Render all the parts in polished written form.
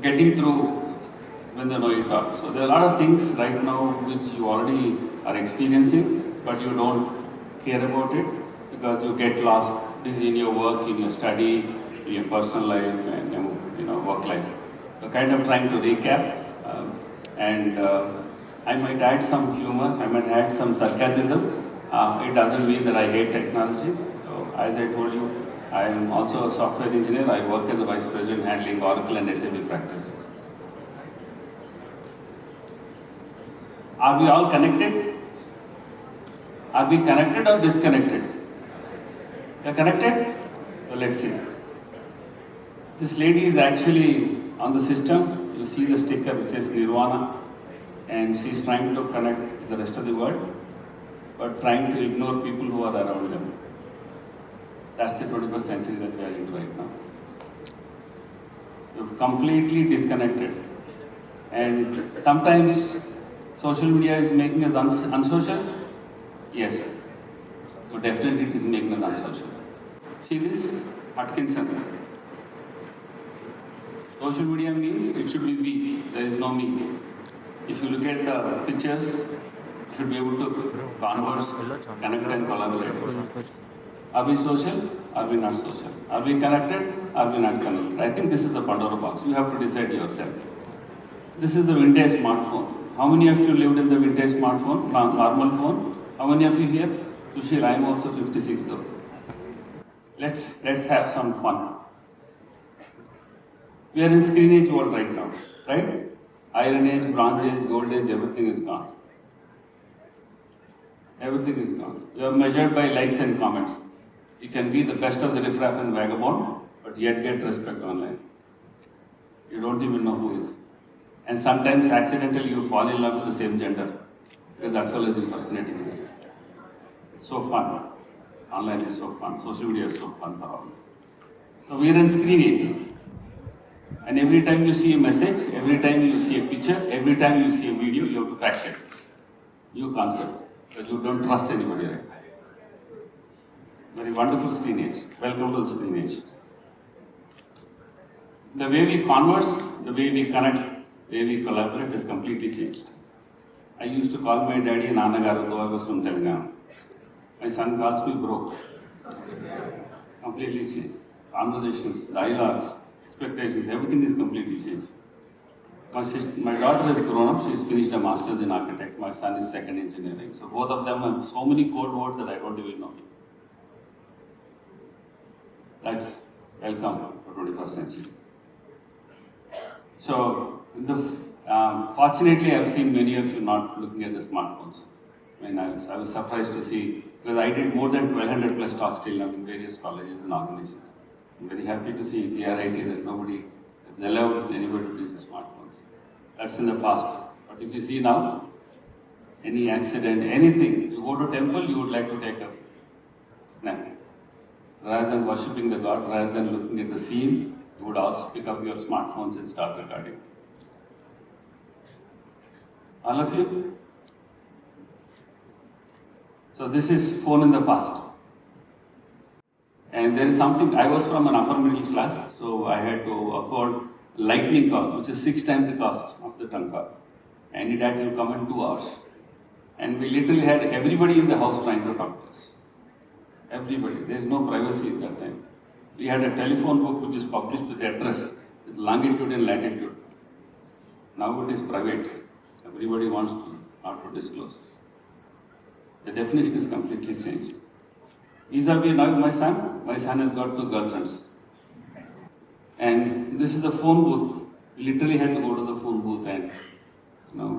getting through when they know you talk. So there are a lot of things right now which you already are experiencing, but you don't care about it because you get lost busy in your work, in your study, in your personal life, and work life. So kind of trying to recap, and I might add some humor, I might add some sarcasm. It doesn't mean that I hate technology. So as I told you, I am also a software engineer. I work as a vice president handling Oracle and SAP practice. Are we all connected? Are we connected or disconnected? We are connected? So let's see. This lady is actually on the system. You see the sticker which says Nirvana, and she's trying to connect with the rest of the world, but trying to ignore people who are around them. That's the 21st century that we are in right now. We've completely disconnected. And sometimes social media is making us unsocial. Yes. So definitely it is making us unsocial. See this? Atkinson. Social media means it should be we. There is no me. If you look at the pictures, you should be able to converse, connect and collaborate. Are we social? Are we not social? Are we connected? Are we not connected? I think this is a Pandora box. You have to decide yourself. This is the vintage smartphone. How many of you lived in the vintage smartphone, normal phone? How many of you here? Sushil, I am also 56 though. Let's have some fun. We are in screen age world right now, right? Iron age, bronze age, gold age, everything is gone. Everything is gone. You are measured by likes and comments. You can be the best of the riffraff and vagabond, but yet get respect online. You don't even know who is. And sometimes accidentally you fall in love with the same gender, because that's all is impersonating you. It's so fun. Online is so fun. Social media is so fun for all. So we are in screen age. And every time you see a message, every time you see a picture, every time you see a video, you have to fact check. New concept. Because you don't trust anybody, right? Very wonderful screen age. Welcome to the screen age. The way we converse, the way we connect, the way we collaborate has completely changed. I used to call my daddy Nanagaru, though I was from Telangana. My son calls me bro. Completely changed. Conversations, dialogues, expectations, everything is completely changed. My daughter has grown up, she's finished a master's in architect, my son is second engineering. So both of them have so many code words that I don't even know. Let's welcome to 21st century. So, fortunately I've seen many of you not looking at the smartphones. I mean, I was surprised to see, because I did more than 1200 plus talks till now in various colleges and organizations. I'm very happy to see GRIT that nobody has allowed anybody to use smartphones. That's in the past. But if you see now, any accident, anything, you go to temple, you would like to take a nap. Rather than worshipping the God, rather than looking at the scene, you would also pick up your smartphones and start recording. All of you? So this is phone in the past. And there is something, I was from an upper middle class, so I had to afford lightning call, which is 6 times the cost of the trunk call. And it had to come in 2 hours. And we literally had everybody in the house trying to talk to us. Everybody. There is no privacy at that time. We had a telephone book which is published with the address, with longitude and latitude. Now it is private. Everybody wants to not to disclose. The definition is completely changed. Vis-a-vis now my son has got 2 girlfriends. And this is the phone booth. We literally had to go to the phone booth and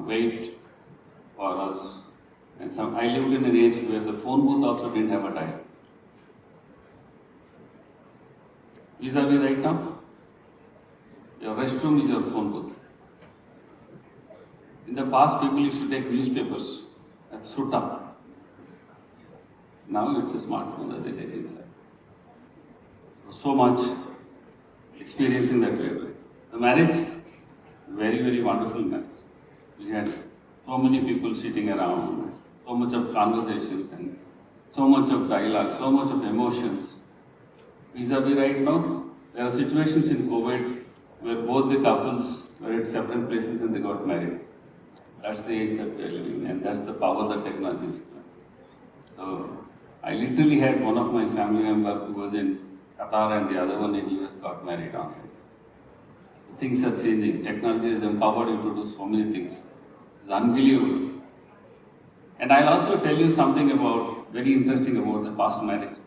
wait for us. And I lived in an age where the phone booth also didn't have a dial. Vis-a-vis right now, your restroom is your phone booth. In the past, people used to take newspapers at Sutta. Now it's a smartphone that they take inside. So much experiencing that way. The marriage, very, very wonderful marriage. We had so many people sitting around, so much of conversations and so much of dialogue, so much of emotions. Vis-a-vis right now, there are situations in COVID where both the couples were at separate places and they got married. That's the age that we are living in, and that's the power that technology is. So I literally had one of my family members who was in Qatar and the other one in US got married on. Things are changing. Technology has empowered you to do so many things. It's unbelievable. And I'll also tell you something about, very interesting about the past marriage.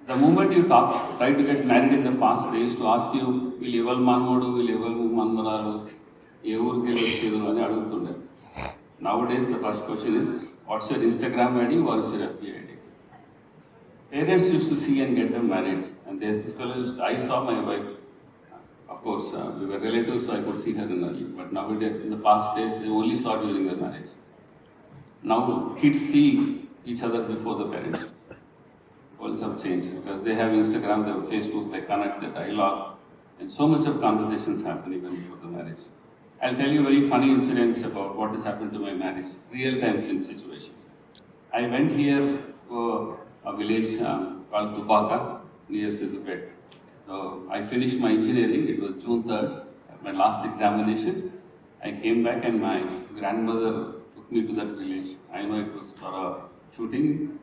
The moment you try to get married in the past, they used to ask you, will you ever manmodu, will you ever manmararu, Nowadays, the first question is, what's your Instagram ID, what is your FB ID? Parents used to see and get them married. And there's this fellow, I saw my wife. Of course, we were relatives, so I could see her in early. But nowadays, in the past days, they only saw during their marriage. Now, kids see each other before the parents. Worlds have changed because they have Instagram, they have Facebook, they connect, they dialogue, and so much of conversations happen even before the marriage. I'll tell you very funny incidents about what has happened to my marriage, real-time situation. I went here to a village called Tubaka, near Sidhupet. So I finished my engineering, it was June 3rd, my last examination. I came back and my grandmother took me to that village. I know it was for a shooting,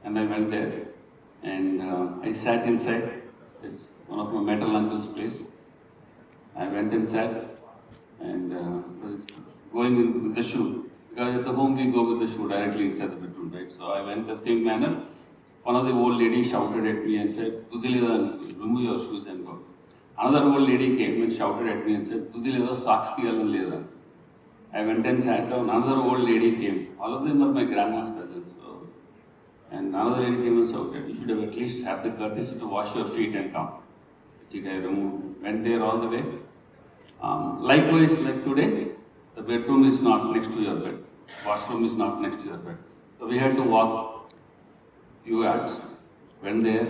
and I went there. And I sat inside, it's one of my metal uncle's place. I went and sat and going with the shoe. Because at the home we go with the shoe directly inside the bedroom, right? So I went the same manner. One of the old ladies shouted at me and said, "Dudileda, remove your shoes and go." Another old lady came and shouted at me and said, "Dudileda, socks leda." I went and sat down. Another old lady came. All of them are my grandma's cousins. And another lady came and shouted, "You should have at least had the courtesy to wash your feet and come." Which I removed. Went there all the way. Likewise, like today, the bedroom is not next to your bed. Washroom is not next to your bed. So we had to walk few yards. Went there,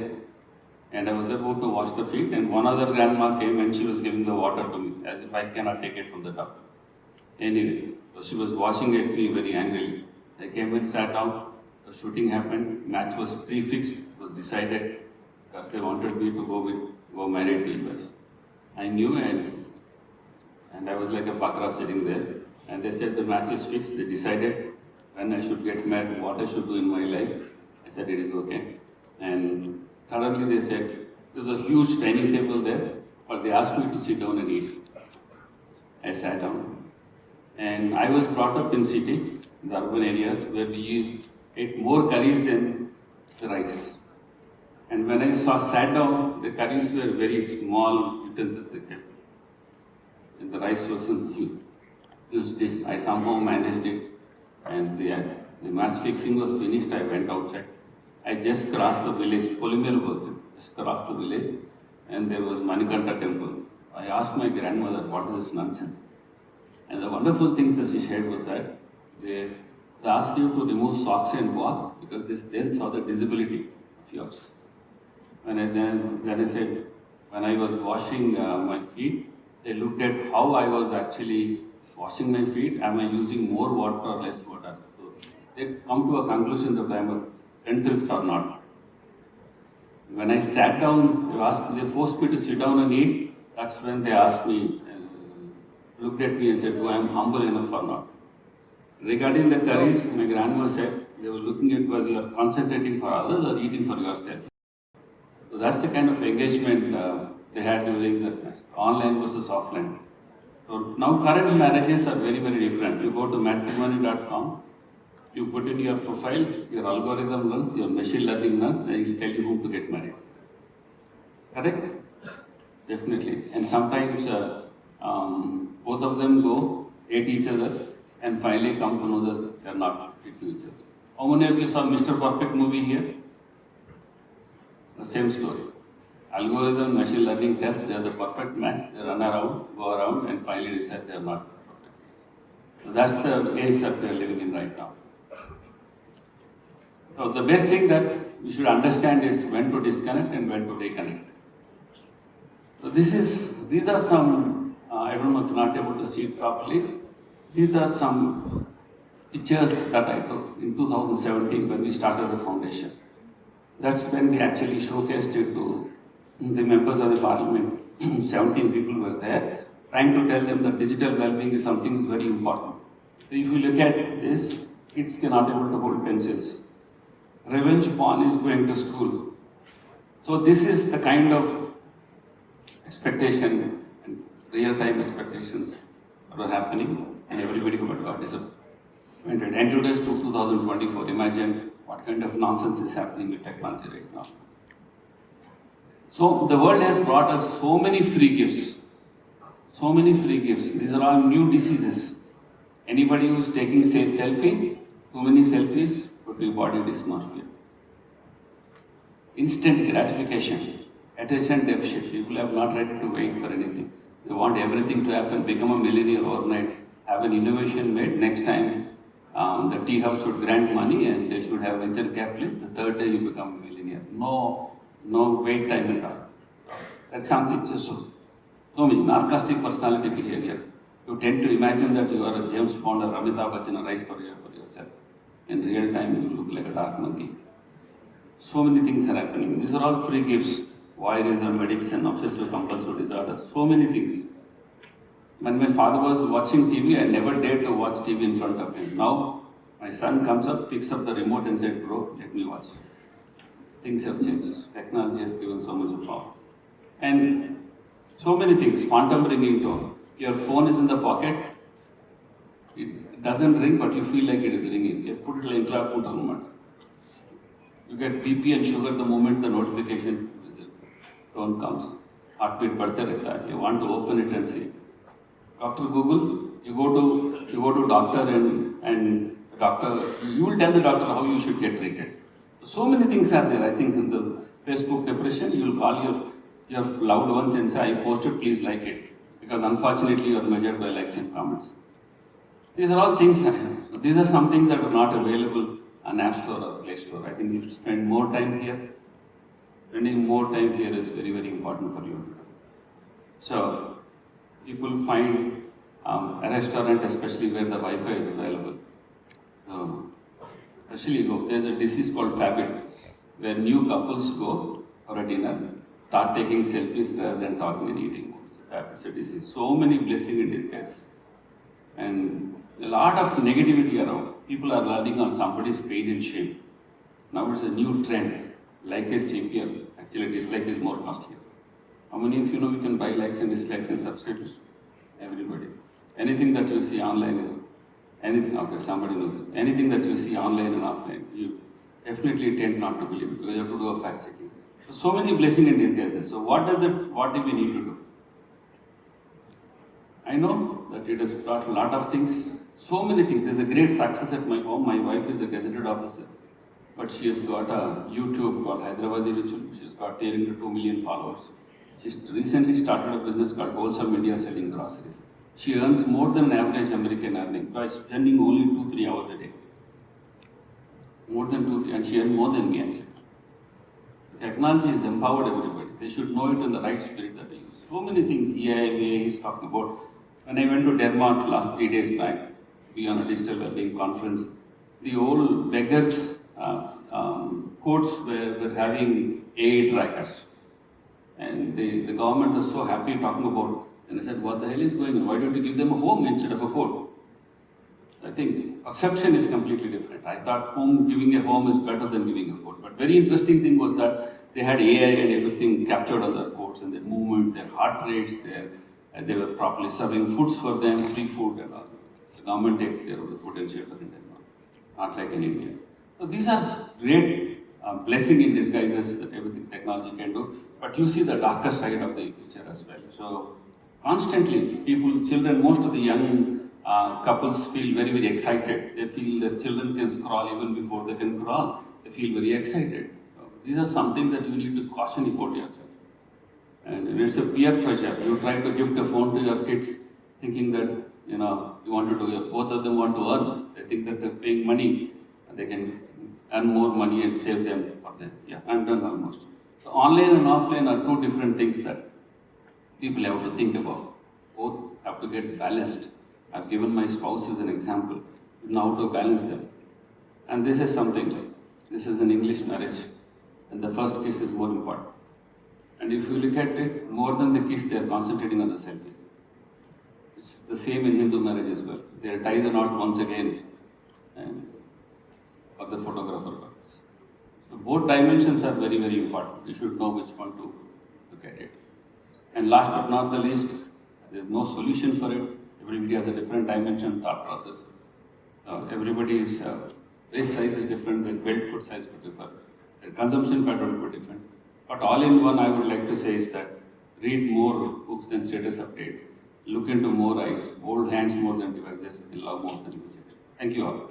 and I was about to wash the feet, and one other grandma came and she was giving the water to me, as if I cannot take it from the tub. Anyway, so she was washing at me very angrily. I came and sat down. The shooting happened. Match was prefixed. It was decided because they wanted me to go married to US. I knew, and I was like a bakra sitting there. And they said the match is fixed. They decided when I should get married, what I should do in my life. I said it is okay. And suddenly they said there's a huge dining table there, but they asked me to sit down and eat. I sat down. And I was brought up in city, in the urban areas, where we ate more curries than the rice. And when I sat down, the curries were very small utensils they kept. And the rice wasn't huge dish. I somehow managed it. And the match fixing was finished. I went outside. I just crossed the village, Polymer just crossed the village, and there was Manikanta temple. I asked my grandmother, "What is this nonsense?" And the wonderful thing that she shared was that they asked you to remove socks and walk because they then saw the disability of yours. When I said, when I was washing my feet, they looked at how I was actually washing my feet. Am I using more water or less water? So they come to a conclusion that I am a spendthrift or not. When I sat down, they forced me to sit down and eat. That's when they asked me, looked at me and said, "Oh, I am humble enough or not?" Regarding the curries, my grandma said they were looking at whether you are concentrating for others or eating for yourself. So that's the kind of engagement they had during that match, online versus offline. So now current marriages are very, very different. You go to matrimony.com, you put in your profile, your algorithm runs, your machine learning runs, and it will tell you whom to get married. Correct? Definitely. And sometimes both of them go, hate each other, and finally come to know that they are not fit to each other. How many of you saw Mr. Perfect movie here? The same story. Algorithm, machine learning tests, they are the perfect match, they run around, go around, and finally decide they are not perfect. So that's the age that we are living in right now. So the best thing that we should understand is when to disconnect and when to reconnect. So these are some, I don't know if you're not able to see it properly, these are some pictures that I took in 2017 when we started the foundation. That's when we actually showcased it to the members of the parliament 17 people were there, trying to tell them that digital well-being is something is very important. So if you look at this, kids cannot able to hold pencils. Revenge porn is going to school. So this is the kind of expectation and real-time expectations that are happening, and everybody got disappointed. And today's 2024, imagine what kind of nonsense is happening with technology right now. So the world has brought us so many free gifts. So many free gifts. These are all new diseases. Anybody who's taking selfie, too many selfies, could be body dysmorphia. Instant gratification, attention deficit. People have not ready to wait for anything. They want everything to happen, become a millionaire overnight, have an innovation made. Next time, the tea house should grant money and they should have venture capitalists. The third day you become a millionaire. No wait time at all. That's something just so many narcissistic personality behavior. You tend to imagine that you are a James Bond or Amitabh Bachchan, a rice for yourself. In real time, you look like a dark monkey. So many things are happening. These are all free gifts. Voyeurism, addiction, obsessive compulsive disorder, so many things. When my father was watching TV, I never dared to watch TV in front of him. Now, my son comes up, picks up the remote and said, bro, let me watch. Things have changed. Technology has given so much power. And so many things. Quantum ringing tone. Your phone is in the pocket. It doesn't ring, but you feel like it is ringing. You put it like a you get BP and sugar the moment the notification tone comes. Heartbeat बढ़ते रहता है. You want to open it and see. Dr. Google, you go to doctor and doctor, you will tell the doctor how you should get treated. So many things are there. I think in the Facebook depression, you will call your loved ones and say, I posted, please like it. Because unfortunately, you are measured by likes and comments. These are all things, these are some things that are not available on App Store or Play Store. I think you should spend more time here. Spending more time here is very, very important for you. So, people find a restaurant, especially where the Wi-Fi is available. Especially there's a disease called Fabit, where new couples go for a dinner, start taking selfies rather than talking and eating. It's a disease. So many blessings in disguise. And a lot of negativity around. People are learning on somebody's pain and shame. Now it's a new trend. Like is cheaper. Actually, dislike is more costly. How many of you know you can buy likes and dislikes and subscribers? Everybody. Anything that you see online is anything. Okay, somebody knows it. Anything that you see online and offline, you definitely tend not to believe it because you have to do a fact checking. So many blessings in disguises. So what do we need to do? I know that it has brought a lot of things, so many things. There's a great success at my home. My wife is a gazetted officer, but she has got a YouTube called Hyderabadi Ritual, which has got nearly 2 million followers. She's recently started a business called Wholesome India selling groceries. She earns more than an average American earning by spending only 2-3 hours a day. More than 2-3, and she earns more than me actually. Technology has empowered everybody. They should know it in the right spirit that they use. So many things EIA is talking about. When I went to Denmark last 3 days back, be on a digital wellbeing conference, the old beggars' courts were having AI trackers. And the government was so happy talking about, and I said, what the hell is going on? Why don't you give them a home instead of a court? I think perception is completely different. I thought giving a home is better than giving a court. But very interesting thing was that they had AI and everything captured on their courts and their movements, their heart rates, they were properly serving foods for them, free food and all. The government takes care of the food and shelter in Denmark, not like in India. So these are great blessing in disguises that everything technology can do. But you see the darker side of the picture as well. So constantly, children, most of the young couples feel very, very excited. They feel their children can scroll even before they can crawl. They feel very excited. So these are some things that you need to caution about yourself. And it's a peer pressure. You try to gift a phone to your kids thinking that, you want to do it. Both of them want to earn. They think that they're paying money and they can earn more money and save them for them. Yeah, I'm done almost. So online and offline are two different things that people have to think about. Both have to get balanced. I've given my spouse as an example. Now to balance them. And this is something like, this is an English marriage. And the first kiss is more important. And if you look at it, more than the kiss, they are concentrating on the selfie. It's the same in Hindu marriage as well. They'll tie the knot once again and for the photographer purpose. So both dimensions are very, very important. You should know which one to look at it. And last but not the least, there's no solution for it. Everybody has a different dimension, thought process. Everybody's waist size is different, their belt foot size could differ, their consumption pattern could be different. But all in one, I would like to say is that read more books than status updates, look into more eyes, hold hands more than devices, and love more than images. Thank you all.